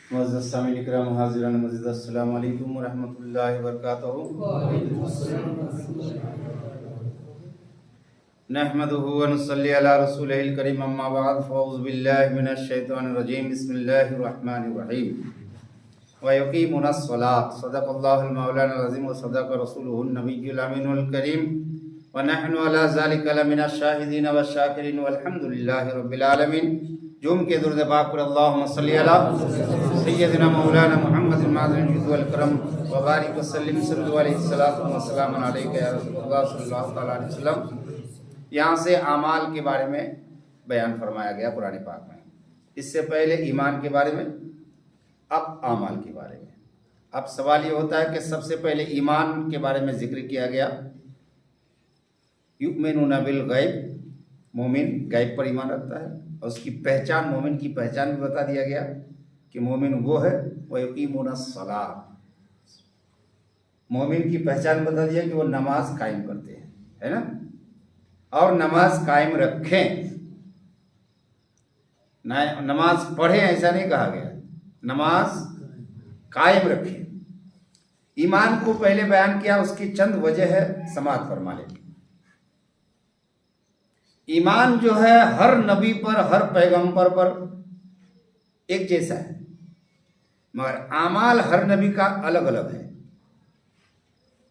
मुअज़्ज़ज़ सामिईन इकराम हाज़िरान मज़ीद अस्सलामु अलैकुम व रहमतुल्लाहि व बरकातुहू। नहमदुहु व नुसल्ली अला रसूलिहिल करीम अम्मा बाद फ़अऊज़ु बिल्लाहि मिनश शैतानिर रजीम बिस्मिल्लाहिर रहमानिर रहीम व युक़ीमुनस सलात सदक़ल्लाहुल मौलानाल अज़ीम व सदक़ रसूलुहुन नबिय्युल अमीनुल करीम व नहनु अला ज़ालिका लमिनश शाहिदीन व शाकिरीन वल्हम्दुलिल्लाहि रब्बिल आलमीन। जुम के दुरूद पाक पर अल्लाहुम्मा सल्ली अला सय्यदिना मौलाना मुहम्मदिन माज़िन जुद वल करम व बारिक व सल्लिम सल्लल्लाहु अलैहि सलातु व सलामुन अलैका या रसूलल्लाह सल्लल्लाहु तआला अलैहि वसल्लम। यहाँ से आमाल के बारे में बयान फरमाया गया कुरान पाक में। इससे पहले ईमान के बारे में, अब आमाल के बारे में। अब सवाल ये होता है कि सबसे पहले ईमान के बारे में जिक्र किया गया। युमिनूना बिल गैब, मोमिन गैब पर ईमान रखता है और उसकी पहचान, मोमिन की पहचान भी बता दिया गया कि मोमिन वो है वह युकीमुनस सलात। मोमिन की पहचान बता दिया कि वो नमाज कायम करते हैं, है ना, और नमाज कायम रखें, नमाज पढ़ें ऐसा नहीं कहा गया, नमाज कायम रखें। ईमान को पहले बयान किया, उसकी चंद वजह है, समाअत फरमा लें। ईमान जो है हर नबी पर, हर पैगंबर पर एक जैसा है, मगर आमाल हर नबी का अलग अलग है,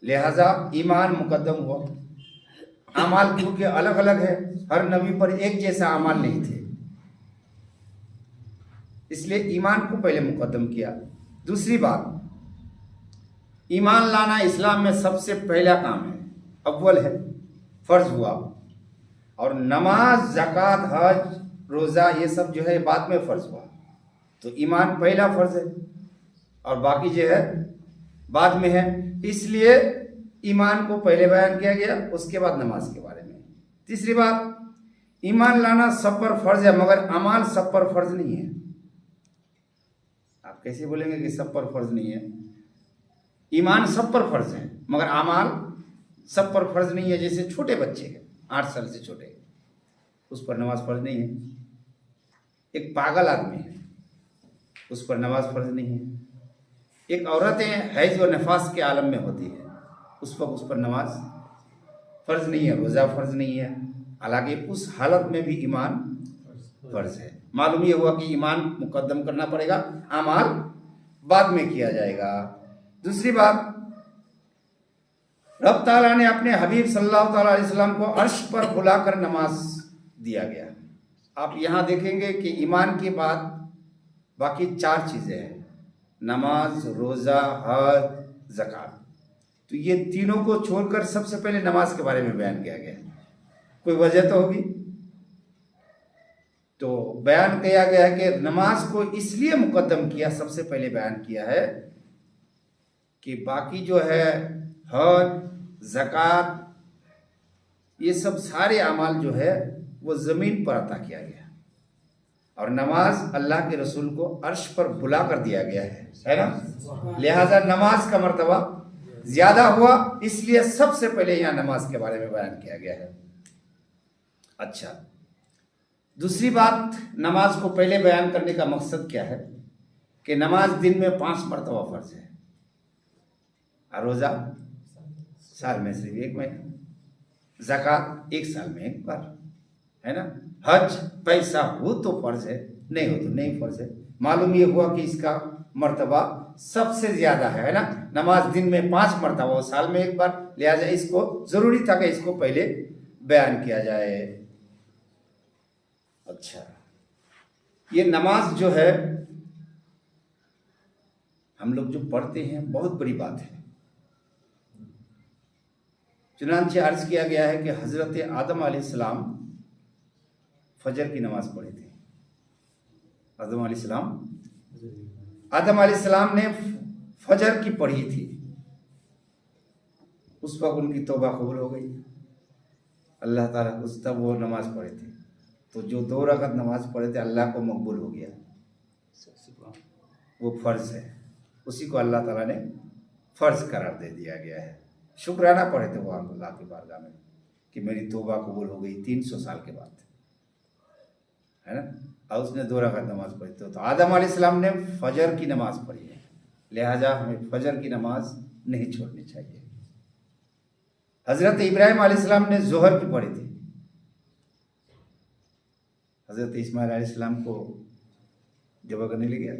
लिहाजा ईमान मुकद्दम हुआ। आमाल क्योंकि अलग अलग है, हर नबी पर एक जैसा आमाल नहीं थे, इसलिए ईमान को पहले मुकद्दम किया। दूसरी बात, ईमान लाना इस्लाम में सबसे पहला काम है, अव्वल है, फर्ज हुआ। और नमाज, ज़कात, हज, रोज़ा ये सब जो है बाद में फर्ज हुआ। तो ईमान पहला फर्ज है और बाकी जो है बाद में है, इसलिए ईमान को पहले बयान किया गया, उसके बाद नमाज के बारे में। तीसरी बात, ईमान लाना सब पर फर्ज है, मगर अमाल सब पर फर्ज नहीं है। आप कैसे बोलेंगे कि सब पर फर्ज नहीं है? ईमान सब पर फर्ज है, मगर अमाल सब पर फर्ज नहीं है। जैसे छोटे बच्चे हैं, 8 साल से छोटे, उस पर नमाज फर्ज नहीं है। एक पागल आदमी है, उस पर नमाज फर्ज नहीं है। एक औरतें हैज और नफास के आलम में होती है, उस पर नमाज फर्ज नहीं है, रोज़ा फर्ज नहीं है, हालांकि उस हालत में भी ईमान फर्ज है। मालूम ये हुआ कि ईमान मुकद्दम करना पड़ेगा, अमाल बाद में किया जाएगा। दूसरी बात, रब ताला ने अपने हबीब सल्लल्लाहु तआला अलैहि वसल्लम को अर्श पर बुलाकर नमाज दिया गया। आप यहाँ देखेंगे कि ईमान के बाद बाकी 4 चीज़ें हैं, नमाज, रोज़ा, हज, ज़कात। तो ये तीनों को छोड़कर सबसे पहले नमाज के बारे में बयान किया गया। कोई वजह तो होगी, तो बयान किया गया है कि नमाज को इसलिए मुकद्दम किया, सबसे पहले बयान किया है कि बाकी जो है हज, ज़कात, ये सब सारे अमाल जो है वो ज़मीन पर अता किया गया, और नमाज अल्लाह के रसूल को अर्श पर बुला कर दिया गया है ना। लिहाजा नमाज का मर्तबा ज़्यादा हुआ, इसलिए सबसे पहले यहाँ नमाज के बारे में बयान किया गया है। अच्छा, दूसरी बात, नमाज को पहले बयान करने का मकसद क्या है कि नमाज दिन में 5 मरतबा फ़र्ज है, और रोज़ा साल में सिर्फ 1 महीना, ज़कात 1 साल में 1 बार, है ना। हज पैसा हो तो फ़र्ज है, नहीं हो तो नहीं फ़र्ज है। मालूम ये हुआ कि इसका मर्तबा सबसे ज़्यादा है ना। नमाज दिन में 5 मरतबा और साल में 1 बार, लिहाजा इसको ज़रूरी था कि इसको पहले बयान किया जाए। अच्छा, ये नमाज जो है हम लोग जो पढ़ते हैं बहुत बड़ी बात है। चुनांचे अर्ज किया गया है कि हज़रत आदम अलैहिस्सलाम फजर की नमाज पढ़े थे। आदम अलैहिस्सलाम ने फजर की पढ़ी थी, उस वक्त उनकी तौबा कबूल हो गई। अल्लाह ताला उस तब वो नमाज पढ़े थे, तो जो 2 रकात नमाज पढ़े थे अल्लाह को मकबूल हो गया, वो फ़र्ज है, उसी को अल्लाह ताला ने फ़र्ज करार दे दिया गया है। शुक्राना पढ़े थे वो अल्लाह की बारगाह में कि मेरी तौबा कबूल हो गई 300 साल के बाद, है ना, और उसने 2 रकात नमाज पढ़ी। तो आदम अलैहिस्सलाम ने फजर की नमाज पढ़ी है, लिहाजा हमें फजर की नमाज नहीं छोड़नी चाहिए। हज़रत इब्राहिम अलैहिस्सलाम ने जोहर की पढ़ी थी। हज़रत इस्माइल अलैहिस्सलाम को ज़बह करने ले गया,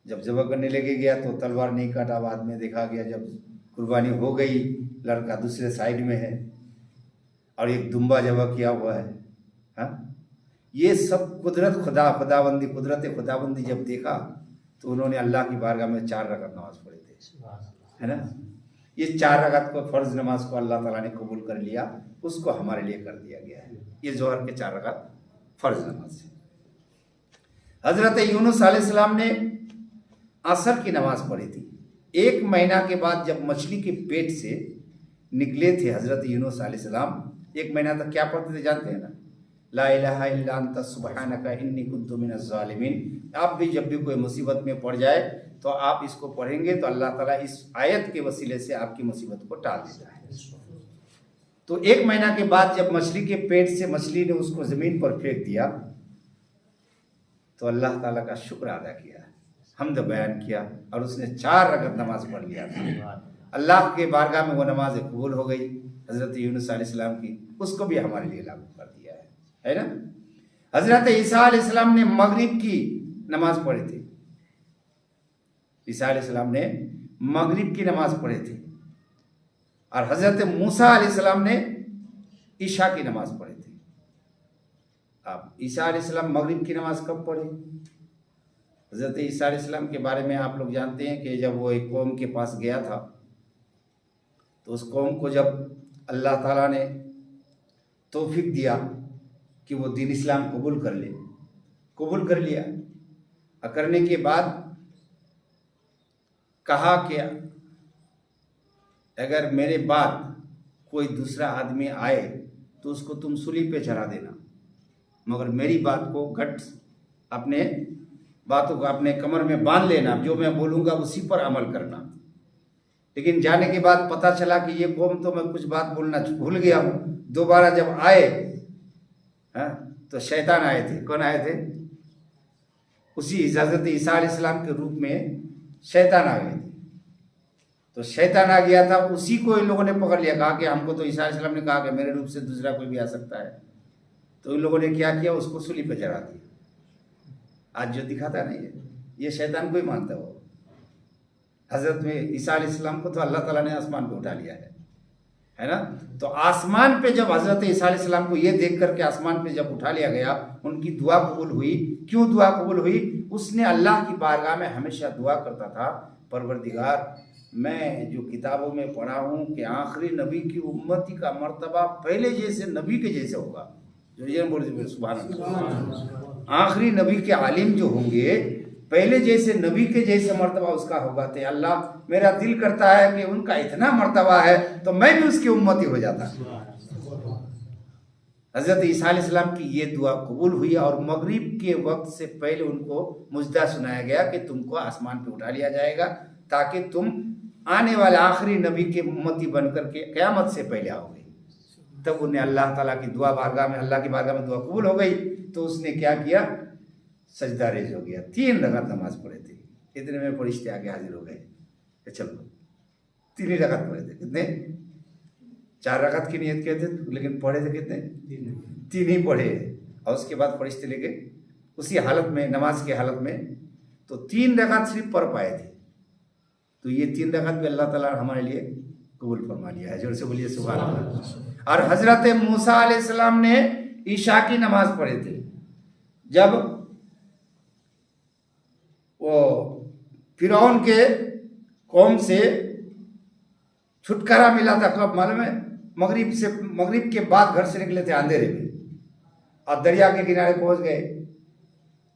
जब ज़बह करने लेके गया तो तलवार नहीं काटा, बाद में देखा गया जब कुर्बानी हो गई, लड़का दूसरे साइड में है और एक दुम्बा ज़बह किया हुआ है। हाँ, ये सब खुदाबंदी कुदरत खुदाबंदी जब देखा तो उन्होंने अल्लाह की बारगाह में 4 रकात नमाज पढ़े थे, है ना। ये 4 रकात को फ़र्ज नमाज को अल्लाह ताला ने कबूल कर लिया, उसको हमारे लिए कर दिया गया है। ये जोहर के 4 रकात फ़र्ज नमाज है। हज़रत यूनुस अलैहिस्सलाम ने असर की नमाज पढ़ी थी। 1 महीना के बाद जब मछली के पेट से निकले थे हज़रत यूनुस अलैहिस्सलाम, 1 महीना तक क्या पढ़ते थे जानते हैं ना, ला इलाहा इल्ला अंता सुब्हानका इन्नी कुन्तु मिनज़ ज़ालिमीन। आप भी जब भी कोई मुसीबत में पड़ जाए तो आप इसको पढ़ेंगे तो अल्लाह ताला इस आयत के वसीले से आपकी मुसीबत को टाल देता है। तो 1 महीना के बाद जब मछली के पेट से मछली ने उसको ज़मीन पर फेंक दिया तो अल्लाह ताला का शुक्र अदा किया, हम्द बयान किया और उसने 4 रकात नमाज पढ़ लिया था। अल्लाह के बारगाह में वो नमाज कबूल हो गई हज़रत यूनुस अलैहिस्सलाम की, उसको भी हमारे लिए लागू कर दिया है ना। हज़रत ईसा अलैहिस्सलाम ने मगरिब की नमाज पढ़ी थी। ईसा अलैहिस्सलाम ने मगरिब की नमाज पढ़ी थी और हज़रत मूसा अलैहिस्सलाम ने ईशा की नमाज पढ़ी थी। अब ईसा अलैहिस्सलाम मगरिब की नमाज कब पढ़े? हज़रत ईसा अलैहिस्सलाम के बारे में आप लोग जानते हैं कि जब वो एक कौम के पास गया था तो उस कौम को जब अल्लाह ताला ने तौफीक दिया कि वो दीन इस्लाम कबूल कर ले, कबूल कर लिया और करने के बाद कहा कि अगर मेरे बाद कोई दूसरा आदमी आए तो उसको तुम सूली पे चढ़ा देना, मगर मेरी बात को अपने बातों को अपने कमर में बांध लेना, जो मैं बोलूँगा उसी पर अमल करना। लेकिन जाने के बाद पता चला कि ये कौम तो मैं कुछ बात बोलना भूल गया हूँ। दोबारा जब आए तो शैतान आए थे। कौन आए थे? उसी हज़रत ईसा अलैहिस्सलाम के रूप में शैतान आ गए थे। तो शैतान आ गया था, उसी को इन लोगों ने पकड़ लिया, कहा कि हमको तो ईसा अलैहिस्सलाम ने कहा कि मेरे रूप से दूसरा कोई भी आ सकता है। तो इन लोगों ने क्या किया, उसको सूली पर चढ़ा दिया। आज जो दिखाता नहीं है ये शैतान को ही मानता हो। हज़रत में ईसा अलैहिस्सलाम को तो अल्लाह ताला ने आसमान पे उठा लिया है ना। तो आसमान पे जब हज़रत ईसा अलैहिस्सलाम को ये देख करके आसमान पे जब उठा लिया गया, उनकी दुआ कबूल हुई। क्यों दुआ कबूल हुई? उसने अल्लाह की बारगाह में हमेशा दुआ करता था, परवरदिगार मैं जो किताबों में पढ़ा हूँ कि आखिरी नबी की उम्मती का मर्तबा पहले जैसे नबी के जैसे होगा, जो ये बोल सुभान अल्लाह, आखिरी नबी के आलिम जो होंगे पहले जैसे नबी के जैसे मर्तबा उसका होगा। तो अल्लाह मेरा दिल करता है कि उनका इतना मर्तबा है तो मैं भी उसकी उम्मती हो जाता। हज़रत ईसा अलैहिस्सलाम की ये दुआ कबूल हुई और मगरिब के वक्त से पहले उनको मुजदा सुनाया गया कि तुमको आसमान पे उठा लिया जाएगा ताकि तुम आने वाले आखिरी नबी के उम्मती बनकर के क़यामत से पहले आओगे। तब उन्हें अल्लाह ताला की दुआ बारगाह में, अल्लाह की बारगाह में दुआ कबूल हो गई। तो उसने क्या किया, सजदा रेज हो गया, 3 रकात नमाज पढ़े थे। इतने में फरिश्ते आगे हाजिर हो गए, चलो 3 रकात पढ़े थे। कितने? 4 रकात की नियत किए थे, लेकिन पढ़े थे कितने? 3 ही पढ़े। और उसके बाद फरिश्ते लेके उसी हालत में, नमाज की हालत में, तो 3 रकात सिर्फ पढ़ पाए थे। तो ये 3 रकात भी अल्लाह ताला हमारे लिए कबूल फरमा लिया है। जोर से बोलिए सुभान अल्लाह। और हज़रत मूसा अलैहिस्सलाम ने ईशा की नमाज पढ़े थे। जब वो फिरौन के कौम से छुटकारा मिला था, कब मालूम है? मगरिब के बाद घर से निकले थे अंधेरे में और दरिया के किनारे पहुंच गए।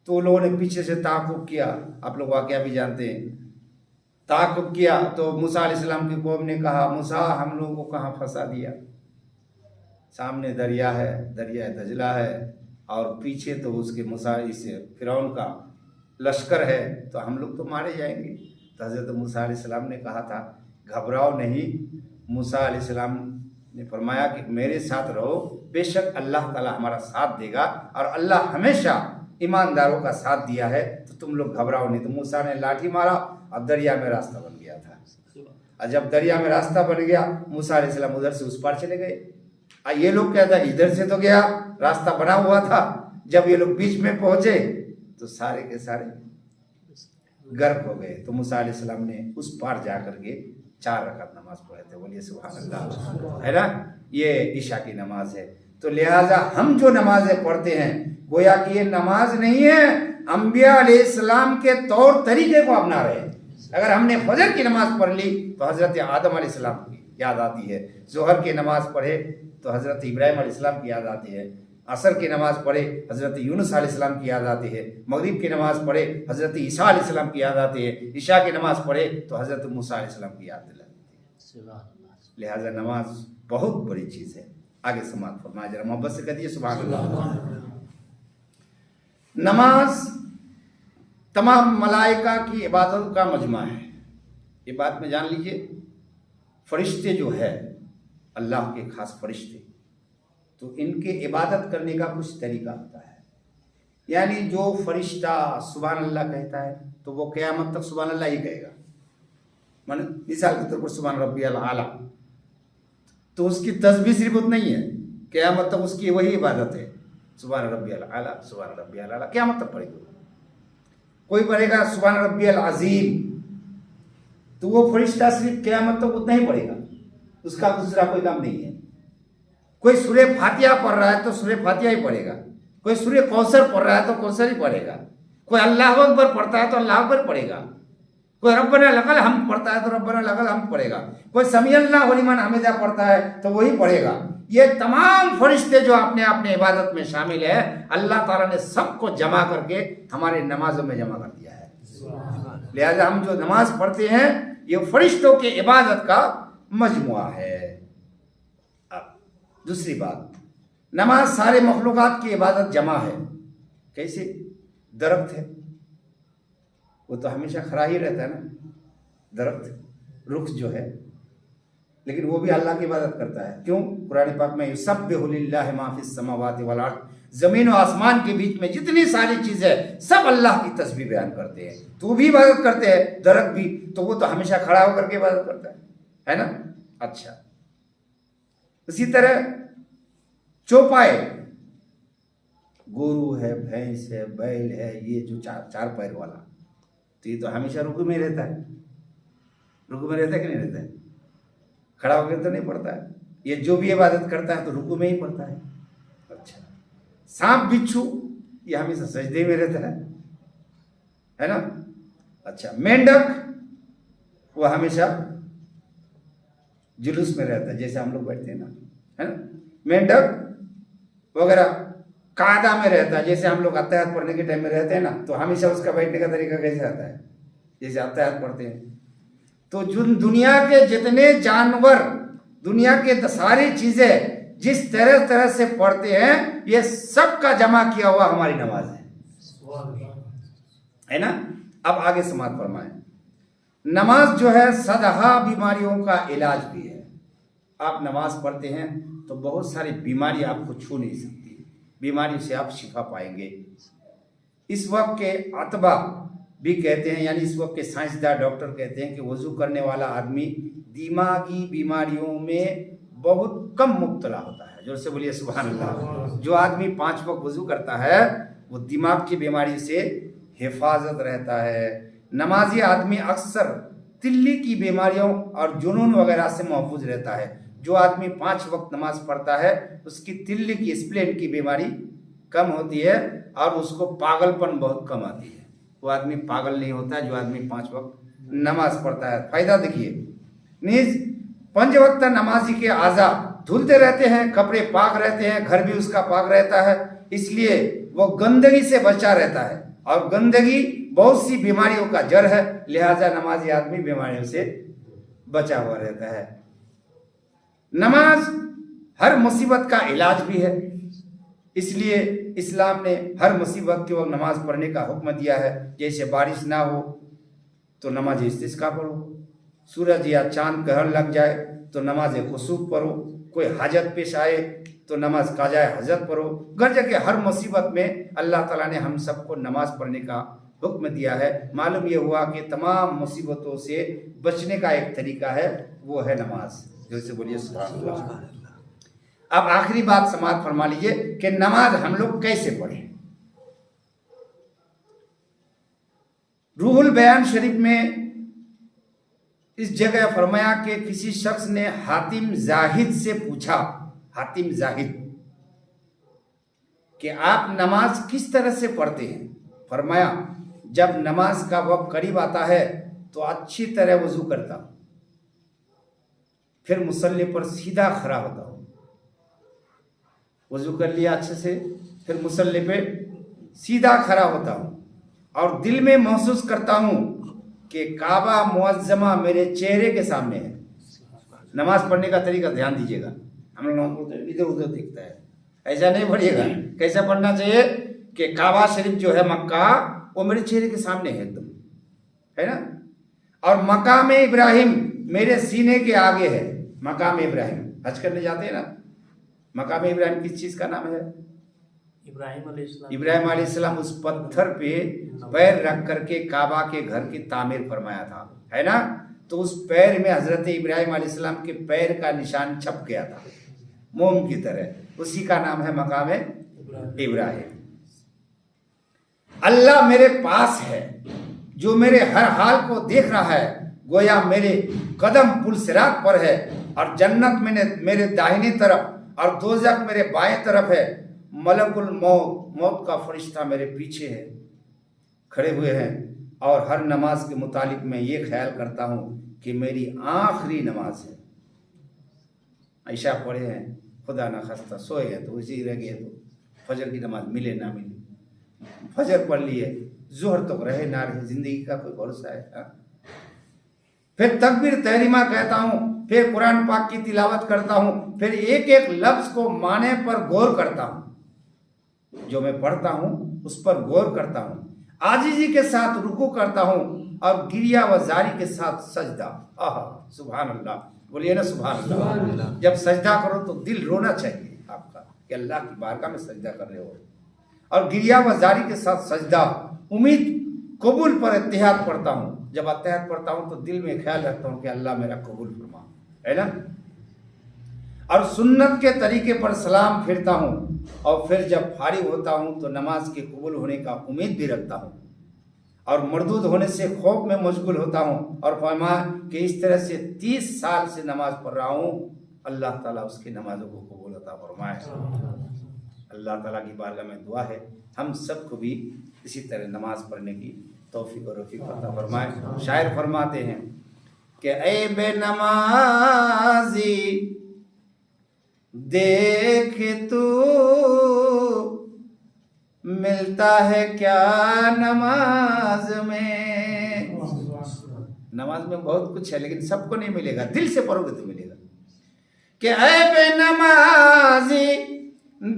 तो लोगों ने पीछे से ताक़ुब किया, आप लोग वाक़या भी जानते हैं। ताक़ुब किया तो मूसा अलैहिस्सलाम की कौम ने कहा, मूसा हम लोगों को कहाँ फंसा दिया, सामने दरिया है, दरिया दजला है और पीछे तो उसके मूसा इसे फिरौन का लश्कर है, तो हम लोग तो मारे जाएंगे। तो हज़रत मूसा अलैहिस्सलाम ने कहा था घबराओ नहीं। मूसा अलैहिस्सलाम ने फरमाया कि मेरे साथ रहो, बेशक अल्लाह ताला हमारा साथ देगा, और अल्लाह हमेशा ईमानदारों का साथ दिया है, तो तुम लोग घबराओ नहीं। तो मूसा ने लाठी मारा और दरिया में रास्ता बन गया था। और जब दरिया में रास्ता बन गया, मूसा अलैहिस्सलाम उधर से उस पार चले गए। ये लोग कहते हैं इधर से तो गया, रास्ता बना हुआ था। जब ये लोग बीच में पहुंचे तो सारे के सारे गर्क हो गए। तो मूसा अलैहिस्सलाम ने उस पार जा करके 4 रकात नमाज पढ़े थे। बोलिए सुभान अल्लाह, है ना। ये ईशा की नमाज है। तो लिहाजा हम जो नमाजें पढ़ते हैं, गोया कि ये नमाज नहीं है, अंबिया अलैहिस्सलाम के तौर तरीके को अपना रहे हैं। अगर हमने फजर की नमाज पढ़ ली तो हजरत आदम अलैहिस्सलाम की याद आती है। जोहर की नमाज पढ़े तो हजरत इब्राहिम अलैहिस्सलाम की याद आती है। असर की नमाज पढ़े हजरत यूनुस अलैहिस्सलाम की याद आती है। मगरिब की नमाज पढ़े हजरत ईसा अलैहिस्सलाम की याद आती है। ईशा की नमाज पढ़े तो हजरत मूसा अलैहिस्सलाम की याद दिलाती है। लिहाजा नमाज बहुत बड़ी चीज है। आगे समाप्त फरमाया, जरा मोहब्बत से कहिए सुभान अल्लाह। नमाज तमाम मलाइका की इबादत का मजमा है। ये बात में जान लीजिए, फरिश्ते जो है अल्लाह के खास फरिश्ते, तो इनके इबादत करने का कुछ तरीका होता है। यानी जो फरिश्ता सुभान अल्लाह कहता है तो वो क़यामत तक सुभान अल्लाह ही कहेगा। माने मिसाल के तौर पर सुभान रब्बियल आला, तो उसकी तस्बीह सिर्फ उतना नहीं है, क़यामत तक उसकी वही इबादत है। सुभान रब्बियल आला, सुभान रब्बियल आला, क़यामत तक पढ़ेगा। कोई पढ़ेगा सुभान रब्बियल अज़ीम, तो वो फरिश्ता सिर्फ क़यामत तक उतना ही पढ़ेगा, उसका दूसरा कोई काम नहीं है। कोई सूरे फातिहा पढ़ रहा है तो सूरे फातिहा ही पढ़ेगा। कोई सूरे कौसर पढ़ रहा है तो कौसर ही पढ़ेगा। कोई अल्लाह अकबर पढ़ता है तो अल्लाह अकबर पढ़ेगा। कोई रब्बना लकल हम्द पढ़ता है तो रब्बना लकल हम्द पढ़ेगा। कोई समी अल्लाहु लिमन हमिदा पढ़ता है तो वही पढ़ेगा। ये तमाम फरिश्ते जो अपने अपने इबादत में शामिल है, अल्लाह ताला ने सबको जमा करके हमारे नमाजों में जमा कर दिया है। लिहाजा हम जो नमाज पढ़ते हैं ये फरिश्तों के इबादत का मजमुआ है। दूसरी बात, नमाज सारे मखलूकात की इबादत जमा है। कैसे? दरख्त है, वो तो हमेशा खड़ा ही रहता है ना, दरख्त रुख जो है, लेकिन वो भी अल्लाह की इबादत करता है। क्यों? कुरान पाक में युसब्बिहु लिल्लाहि मा फिस समावाति वल अर्द, जमीन और आसमान के बीच में जितनी सारी चीजें सब अल्लाह की तस्बीह बयान करते हैं। तो वो भी इबादत करते हैं, दरख्त भी, तो वो तो हमेशा खड़ा होकर के इबादत करता है ना। अच्छा, इसी तरह चौपाए, गोरू है, भैंस है, बैल है, ये जो चार पैर वाला, तो ये तो हमेशा रुकू में रहता है। रुकू में रहता है कि नहीं रहता है? खड़ा होकर तो नहीं पड़ता है। ये जो भी इबादत करता है तो रुकू में ही पड़ता है। अच्छा, सांप बिच्छू ये हमेशा सजदे में रहता है ना। अच्छा, मेंढक वो हमेशा जुलूस में रहता है, जैसे हम लोग बैठते हैं ना, है ना। मेंढक वगैरह कायदा में रहता है, जैसे हम लोग अत्तहियात पढ़ने के टाइम में रहते हैं ना, तो हमेशा उसका बैठने का तरीका कैसे आता है? जैसे अत्तहियात पढ़ते हैं। तो जो दुनिया के जितने जानवर, दुनिया के सारी चीजें जिस तरह तरह से पढ़ते हैं, ये सब का जमा किया हुआ हमारी नमाज है ना। अब आगे समाप्त फरमाएं। नमाज जो है सदहा बीमारियों का इलाज भी है। आप नमाज पढ़ते हैं तो बहुत सारी बीमारी आपको छू नहीं सकती, बीमारी से आप शिफा पाएंगे। इस वक्त के अतबा भी कहते हैं, यानी इस वक्त के साइंसदान डॉक्टर कहते हैं कि वजू करने वाला आदमी दिमागी बीमारियों में बहुत कम मुब्तला होता है। जोर से बोलिए सुभान अल्लाह। जो आदमी 5 वक्त वजू करता है वो दिमाग की बीमारी से हिफाजत रहता है। नमाजी आदमी अक्सर तिल्ली की बीमारियों और जुनून वगैरह से महफूज रहता है। जो आदमी 5 वक्त नमाज पढ़ता है उसकी तिल्ली की, स्प्लेन की बीमारी कम होती है और उसको पागलपन बहुत कम आती है। वो आदमी पागल नहीं होता है जो आदमी 5 वक्त नमाज पढ़ता है। फायदा देखिए, नीज 5 वक्त नमाजी के आज़ा धुलते रहते हैं, कपड़े पाक रहते हैं, घर भी उसका पाक रहता है, इसलिए वो गंदगी से बचा रहता है। और गंदगी बहुत सी बीमारियों का जड़ है, लिहाजा नमाजी आदमी बीमारियों से बचा हुआ रहता है। नमाज हर मुसीबत का इलाज भी है, इसलिए इस्लाम ने हर मुसीबत के वक्त नमाज पढ़ने का हुक्म दिया है। जैसे बारिश ना हो तो नमाज इस्तिस्का पढ़ो, सूरज या चांद ग्रहण लग जाए तो नमाज खुसूफ पढ़ो, कोई हाजत पेश आए तो नमाज काजाए हजरत पढ़ो। गर्ज के हर मुसीबत में अल्लाह ताला ने हम सबको नमाज पढ़ने का हुक्म दिया है। मालूम ये हुआ कि तमाम मुसीबतों से बचने का एक तरीका है, वो है नमाज। जैसे बोलिए सुभान अल्लाह। अब आखिरी बात समाप्त फरमा लीजिए कि नमाज हम लोग कैसे पढ़ें। रूहुल बयान शरीफ में इस जगह फरमाया कि किसी शख्स ने हातिम जाहिद से पूछा, हातिम जाहिद, कि आप नमाज किस तरह से पढ़ते हैं। फरमाया जब नमाज का वक्त करीब आता है तो अच्छी तरह वजू करता हूं, फिर मुसल्ले पर सीधा खड़ा होता हूं। वजू कर लिया अच्छे से, फिर मुसल्ले पे सीधा खड़ा होता हूं और दिल में महसूस करता हूं कि काबा मुअज्जमा मेरे चेहरे के सामने है। नमाज पढ़ने का तरीका ध्यान दीजिएगा। हम लोग इधर उधर दिखता है, ऐसा नहीं पढ़िएगा। कैसा पढ़ना चाहिए कि काबा शरीफ जो है मक्का, वो मेरे चेहरे के सामने है एकदम, है ना। और मकाम इब्राहिम मेरे सीने के आगे है। मकाम इब्राहिम, हज करने जाते हैं ना, मकाम इब्राहिम किस चीज का नाम है? इब्राहिम अलैहिस्सलाम उस पत्थर पे पैर रख करके काबा के घर की तामीर फरमाया था, है ना। तो उस पैर में हजरत इब्राहिम अलैहिस्सलाम के पैर का निशान छप गया था मोम की तरह, उसी का नाम है मकाम इब्राहिम। अल्लाह मेरे पास है जो मेरे हर हाल को देख रहा है, गोया मेरे कदम पुलसिरात पर है, और जन्नत मेरे दाहिनी तरफ और दोजख मेरे बाएं तरफ है। मलकुल मौत का फरिश्ता मेरे पीछे है, खड़े हुए हैं। और हर नमाज के मुतालिक मैं ये ख्याल करता हूँ कि मेरी आखिरी नमाज है। ऐशा पढ़े हैं, खुदा ना खास्ता सोए हैं तो उसी रह गए तो फजर की नमाज मिले ना मिले, फजर पढ़ लिए, जोहर तक रहे ना रहे, जिंदगी का कोई भरोसा है। फिर तकबीर तहरीमा कहता हूँ, फिर कुरान पाक की तिलावत करता हूँ, फिर एक एक लफ्ज को माने पर गौर करता हूँ। जो मैं पढ़ता हूँ उस पर गौर करता हूँ, आजिजी के साथ रुकू करता हूँ और गिरिया व जारी के साथ सजदा। आहा सुभान अल्लाह, बोलिए ना सुभान अल्लाह। जब सजदा करो तो दिल रोना चाहिए आपका कि अल्लाह की बारगाह में सजदा कर रहे हो। और गिरिया व जारी के साथ सजदा, उम्मीद कबूल पर इत्तेहाद पढ़ता हूँ। जब इत्तेहाद पढ़ता हूँ तो दिल में ख्याल रखता हूँ कि अल्लाह मेरा कबूल फरमा, है ना। और सुन्नत के तरीके पर सलाम फिरता हूँ, और फिर जब फारिग होता हूँ तो नमाज के कबूल होने का उम्मीद भी रखता हूँ, और मरदूद होने से खौफ में मशगूल होता हूँ। और फरमा कि इस तरह से 30 साल से नमाज पढ़ रहा हूँ, अल्लाह ताला उसकी नमाजों को कबूल अता फरमाए। अल्लाह ताला की बारगाह में दुआ है हम सबको भी इसी तरह नमाज पढ़ने की तौफीक और रफीक अता फरमाए। शायर फरमाते हैं कि ऐ बेनमाजी देख तू मिलता है क्या नमाज में। नमाज में बहुत कुछ है लेकिन सबको नहीं मिलेगा, दिल से पढ़ोगे तो मिलेगा। कि ऐ बेनमाजी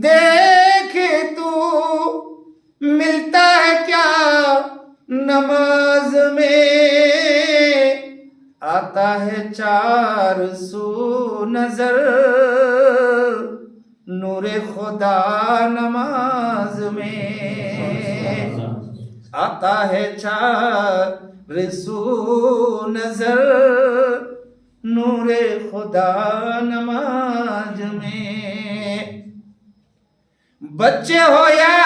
देख तू मिलता है क्या नमाज में, आता है 400 नजर नूरे खुदा नमाज में, आता है 400 नजर नूरे खुदा नमाज में। बच्चे हो या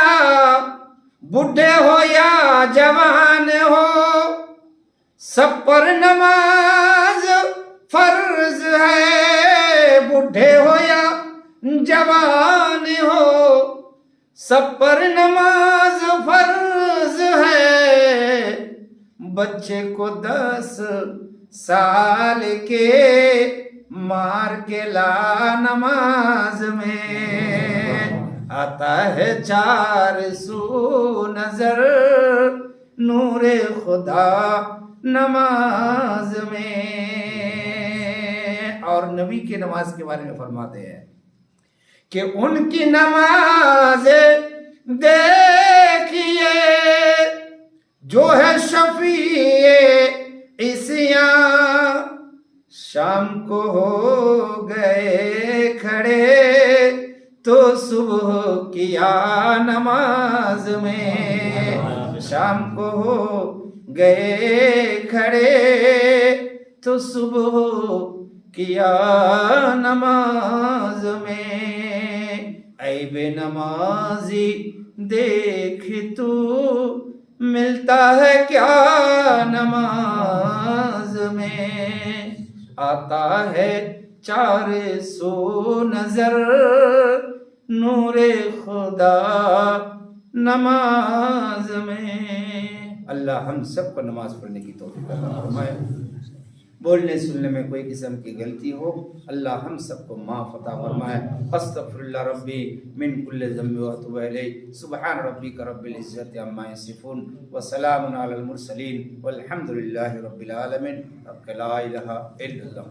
बूढ़े हो या जवान हो, सब पर नमाज फर्ज है। बूढ़े हो या जवान हो, सब पर नमाज फर्ज है। बच्चे को 10 साल के मार के ला नमाज में, आता है 400 नजर नूरे खुदा नमाज में। और नबी की नमाज के बारे में फरमाते हैं कि उनकी नमाज देखिए जो है शफीए इसिया, शाम को हो गए सुबह किया नमाज में, शाम को हो गए खड़े तो सुबह किया नमाज में। ऐ बेनमाजी देख तू मिलता है क्या नमाज में, आता है 400 नजर नूरे खुदा नमाज में। अल्लाह हम सबको नमाज पढ़ने की तौफीक अता फरमाए। बोलने सुनने में कोई किस्म की गलती हो अल्लाह हम सबको माफ़ अता फरमाए। अस्तगफिरुल्लाह रब्बी मिन कुल्लि ज़ंबि व अतूबु इलैहि। सुब्हान रब्बिका रब्बिल इज़्ज़ति अम्मा यसिफून व सलामुन अलल मुरसलीन वल्हम्दुलिल्लाहि रब्बिल आलमीन। ला इलाहा इल्लल्लाह।